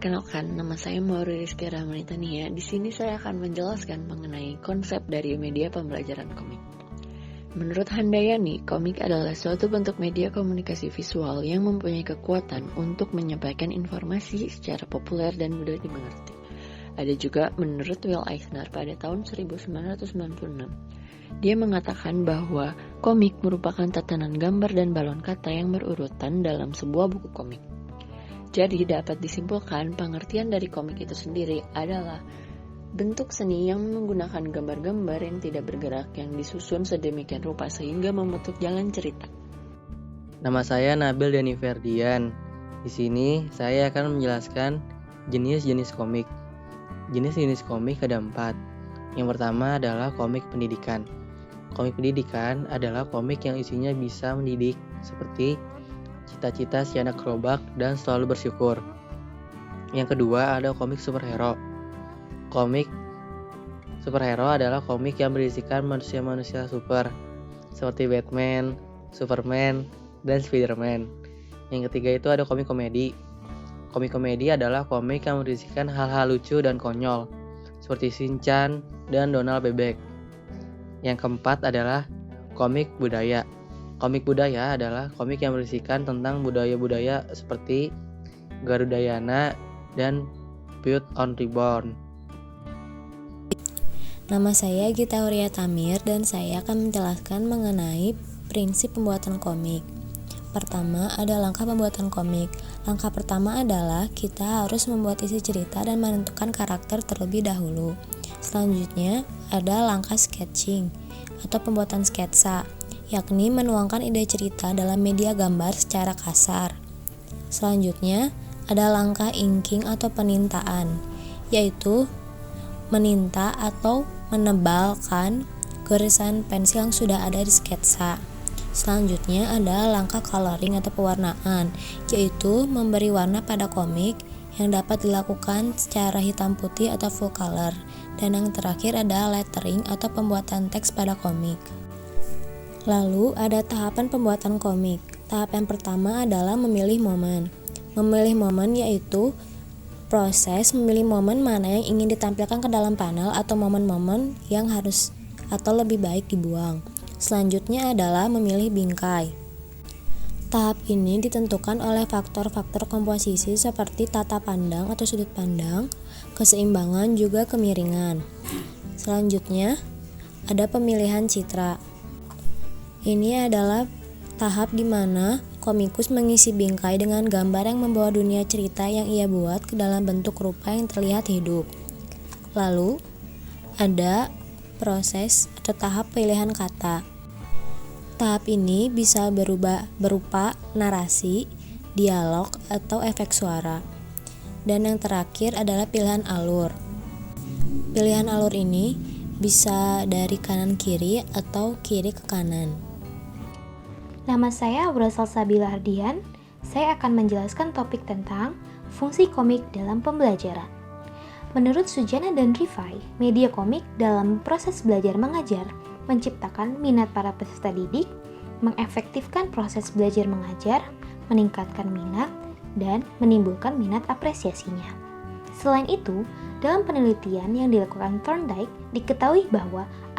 Perkenalkan, nama saya Mauri Rizky Rahmanita Nia. Di sini saya akan menjelaskan mengenai konsep dari media pembelajaran komik. Menurut Handayani, komik adalah suatu bentuk media komunikasi visual yang mempunyai kekuatan untuk menyampaikan informasi secara populer dan mudah dimengerti. Ada juga menurut Will Eisner pada tahun 1996. Dia mengatakan bahwa komik merupakan tatanan gambar dan balon kata yang berurutan dalam sebuah buku komik. Jadi dapat disimpulkan pengertian dari komik itu sendiri adalah bentuk seni yang menggunakan gambar-gambar yang tidak bergerak yang disusun sedemikian rupa sehingga membentuk jalan cerita. Nama saya Nabil Dani Ferdian. Di sini saya akan menjelaskan jenis-jenis komik. Jenis-jenis komik ada 4. Yang pertama adalah komik pendidikan. Komik pendidikan adalah komik yang isinya bisa mendidik seperti cita-cita si anak gerobak dan selalu bersyukur. Yang kedua ada komik superhero. Komik superhero adalah komik yang berisikan manusia-manusia super seperti Batman, Superman, dan Spiderman. Yang ketiga itu ada komik komedi. Komik komedi adalah komik yang berisikan hal-hal lucu dan konyol seperti Shinchan dan Donald Bebek. Yang keempat adalah komik budaya. Komik budaya adalah komik yang berisikan tentang budaya-budaya seperti Garudayana dan Beauty on Reborn. Nama saya Gita Aurea Tamir dan saya akan menjelaskan mengenai prinsip pembuatan komik. Pertama, ada langkah pembuatan komik. Langkah pertama adalah kita harus membuat isi cerita dan menentukan karakter terlebih dahulu. Selanjutnya, ada langkah sketching atau pembuatan sketsa, yakni menuangkan ide cerita dalam media gambar secara kasar. Selanjutnya, ada langkah inking atau penintaan, yaitu meninta atau menebalkan garisan pensil yang sudah ada di sketsa. Selanjutnya ada langkah coloring atau pewarnaan, yaitu memberi warna pada komik yang dapat dilakukan secara hitam putih atau full color. Dan yang terakhir ada lettering atau pembuatan teks pada komik. Lalu ada tahapan pembuatan komik. Tahap yang pertama adalah memilih momen. Memilih momen yaitu proses memilih momen mana yang ingin ditampilkan ke dalam panel atau momen-momen yang harus atau lebih baik dibuang. Selanjutnya adalah memilih bingkai. Tahap ini ditentukan oleh faktor-faktor komposisi seperti tata pandang atau sudut pandang, keseimbangan juga kemiringan. Selanjutnya ada pemilihan citra. Ini adalah tahap di mana komikus mengisi bingkai dengan gambar yang membawa dunia cerita yang ia buat ke dalam bentuk rupa yang terlihat hidup. Lalu ada proses atau tahap pilihan kata. Tahap ini bisa berupa narasi, dialog, atau efek suara. Dan yang terakhir adalah pilihan alur. Pilihan alur ini bisa dari kanan kiri atau kiri ke kanan. Nama saya Aura Salsabila Ardian. Saya akan menjelaskan topik tentang fungsi komik dalam pembelajaran. Menurut Sujana dan Rifai, media komik dalam proses belajar mengajar menciptakan minat para peserta didik, mengefektifkan proses belajar mengajar, meningkatkan minat, dan menimbulkan minat apresiasinya. Selain itu, dalam penelitian yang dilakukan Thorndike, diketahui bahwa